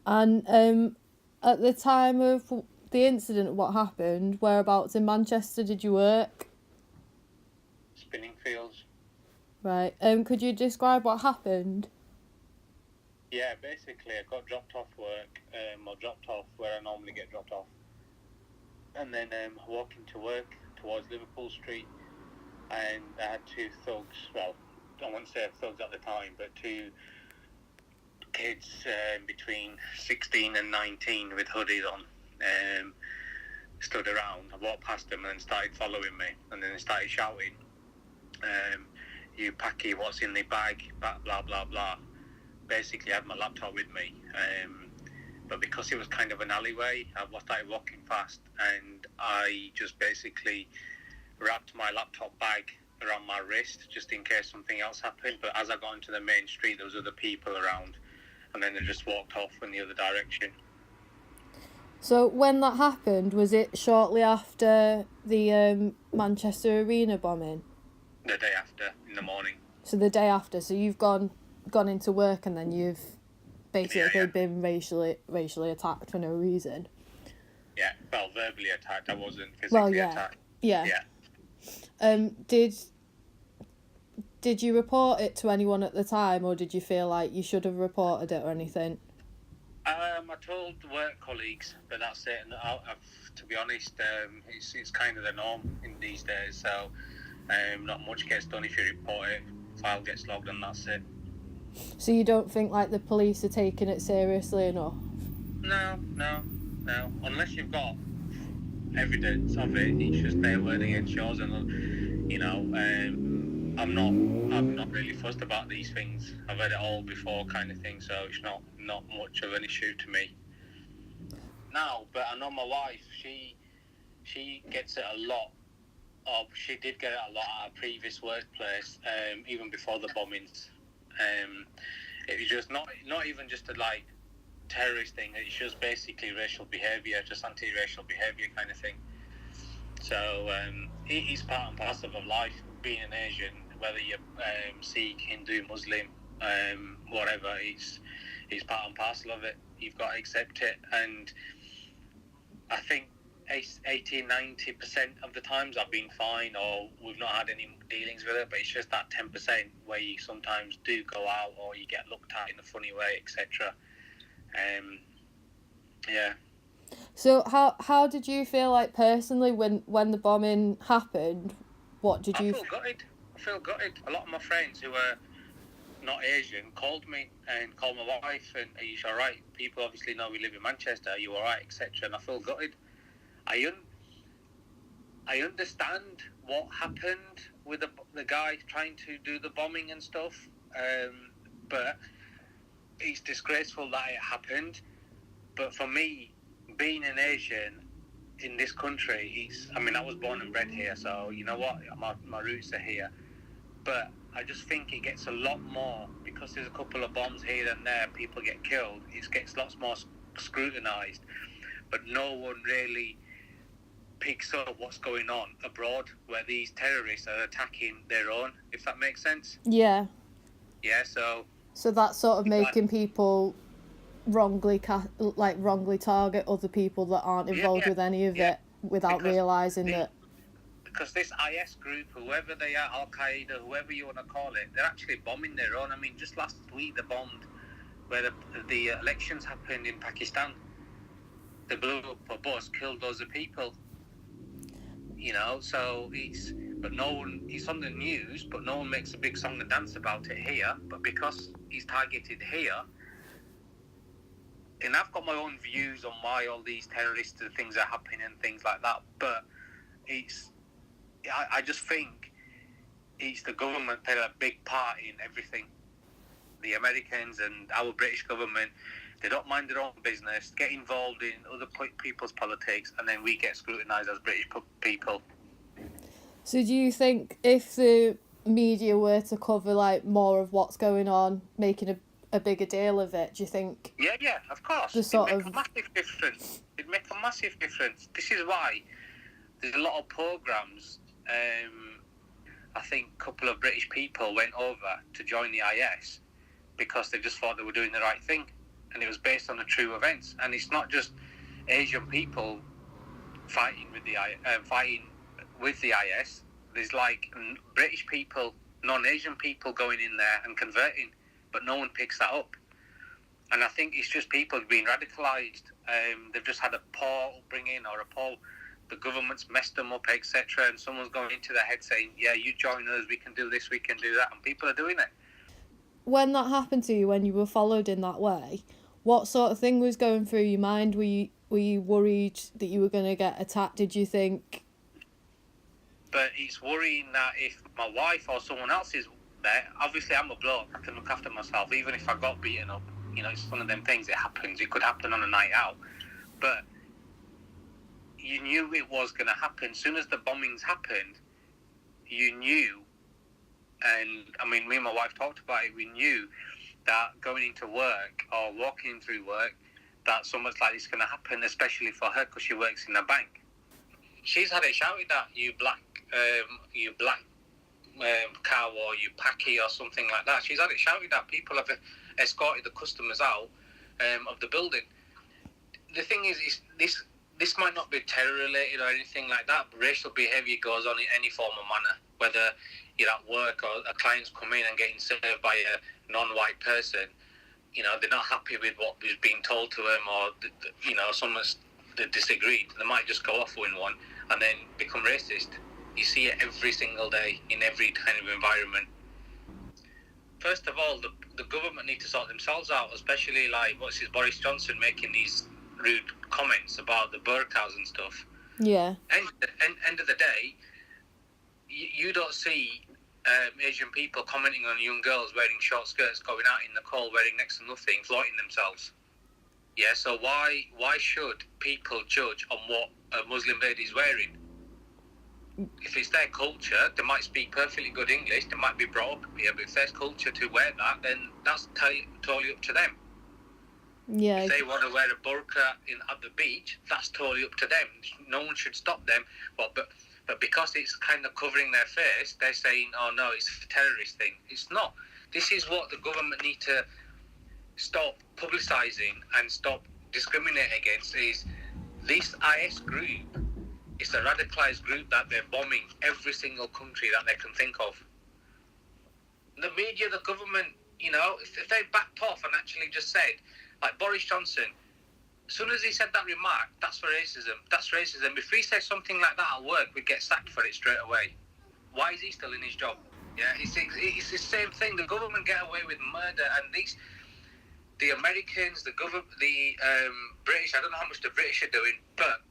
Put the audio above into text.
And at the time of the incident, what happened? Whereabouts in Manchester did you work? Spinning fields. Right. Could you describe what happened? Yeah, basically I got dropped off work, or dropped off where I normally get dropped off. And then walking to work towards Liverpool Street, and I had two thugs, well, I won't say thugs at the time, but two kids between 16 and 19 with hoodies on stood around. I walked past them and started following me, and then they started shouting, you packy, what's in the bag, blah, blah, blah. Basically, I had my laptop with me, but because it was kind of an alleyway, I started walking fast, and I just basically wrapped my laptop bag around my wrist just in case something else happened. But as I got into the main street, there was other people around, and then they just walked off in the other direction. So when that happened, was it shortly after the Manchester Arena bombing? The day after, in the morning. So the day after. So you've gone into work and then you've basically been racially attacked for no reason. Yeah, well, verbally attacked. I wasn't physically attacked. Yeah. Did you report it to anyone at the time, or did you feel like you should have reported it or anything? I told work colleagues, but that's it. And to be honest, it's kind of the norm in these days. So not much gets done if you report it. File gets logged, and that's it. So you don't think like the police are taking it seriously enough? No. Unless you've got evidence of it, it's just their word against yours, and you know, I'm not really fussed about these things. I've had it all before, kind of thing. So it's not much of an issue to me now. But I know my wife. She gets it a lot. She did get it a lot at her previous workplace, even before the bombings. It was just not even just a like terrorist thing. It's just basically racial behaviour, just anti-racial behaviour kind of thing. So it's part and parcel of life, being an Asian, whether you're Sikh, Hindu, Muslim, whatever. It's part and parcel of it. You've got to accept it, and I think 80-90% of the times I've been fine, or we've not had any dealings with it, but it's just that 10% where you sometimes do go out or you get looked at in a funny way, etc. Yeah. So how did you feel like personally when the bombing happened? What did you? I feel gutted. A lot of my friends who are not Asian called me and called my wife, and are you all right? People obviously know we live in Manchester. Are you all right, etc. And I feel gutted. I understand what happened with the guy trying to do the bombing and stuff, but it's disgraceful that it happened. But for me, being an Asian in this country, I was born and bred here, so you know what, my roots are here. But I just think it gets a lot more, because there's a couple of bombs here and there, people get killed, it gets lots more scrutinised. But no one really picks up what's going on abroad, where these terrorists are attacking their own, if that makes sense. Yeah, so that's sort of making people wrongly target other people that aren't involved with any of it without realising that. Because this IS group, whoever they are, Al-Qaeda, whoever you want to call it, they're actually bombing their own. Just last week they bombed where the elections happened in Pakistan. They blew up a bus, killed loads of people. So but no one, it's on the news, but no one makes a big song and dance about it here. But because he's targeted here, and I've got my own views on why all these terrorist things are happening and things like that, but I just think it's the government played a big part in everything. The Americans and our British government, they don't mind their own business, get involved in other people's politics, and then we get scrutinised as British people. So do you think if the media were to cover like more of what's going on, making a bigger deal of it, do you think? Yeah, of course. It'd make a massive difference. It'd make a massive difference. This is why there's a lot of programmes. I think a couple of British people went over to join the IS because they just thought they were doing the right thing. and it was based on the true events. And it's not just Asian people fighting with the IS. There's like British people, non-Asian people going in there and converting, but no one picks that up. And I think it's just people being radicalised. They've just had a poor upbringing or the government's messed them up, etc. And someone's going into their head saying, yeah, you join us, we can do this, we can do that. And people are doing it. When that happened to you, when you were followed in that way, what sort of thing was going through your mind? Were you worried that you were going to get attacked? Did you think? But it's worrying that if my wife or someone else is there, obviously I'm a bloke, I can look after myself, even if I got beaten up. You know, it's one of them things, it happens. It could happen on a night out. But you knew it was going to happen. As soon as the bombings happened, you knew, and I mean, me and my wife talked about it, we knew that going into work or walking through work, that something like this is going to happen, especially for her because she works in a bank. She's had it shouted at, you black cow, or you packy, or something like that. She's had it shouted at. People have escorted the customers out of the building. The thing is this might not be terror related or anything like that, but racial behaviour goes on in any form or manner, whether you're at work or a client's come in and getting served by a non-white person. You know, they're not happy with what was being told to them, or you know, someone's they disagreed. They might just go off in one and then become racist. You see it every single day in every kind of environment. First of all, the government need to sort themselves out, especially like Boris Johnson making these rude comments about the burqas and stuff. Yeah. End of the day, you don't see Asian people commenting on young girls wearing short skirts, going out in the cold, wearing next to nothing, flaunting themselves. Yeah, so why should people judge on what a Muslim lady is wearing? If it's their culture, they might speak perfectly good English, they might be brought up here, but if their culture to wear that, then that's totally up to them. Yeah. If they want to wear a burqa at the beach, that's totally up to them. No one should stop them. But because it's kind of covering their face, they're saying, oh no, it's a terrorist thing. It's not. This is what the government need to stop publicising and stop discriminating against, is this IS group. It's a radicalised group that they're bombing every single country that they can think of. The media, the government, you know, if they backed off and actually just said, like Boris Johnson, as soon as he said that remark, that's for racism, that's racism. If he said something like that at work, we'd get sacked for it straight away. Why is he still in his job? Yeah, it's the same thing. The government get away with murder, and the Americans, the British, I don't know how much the British are doing, but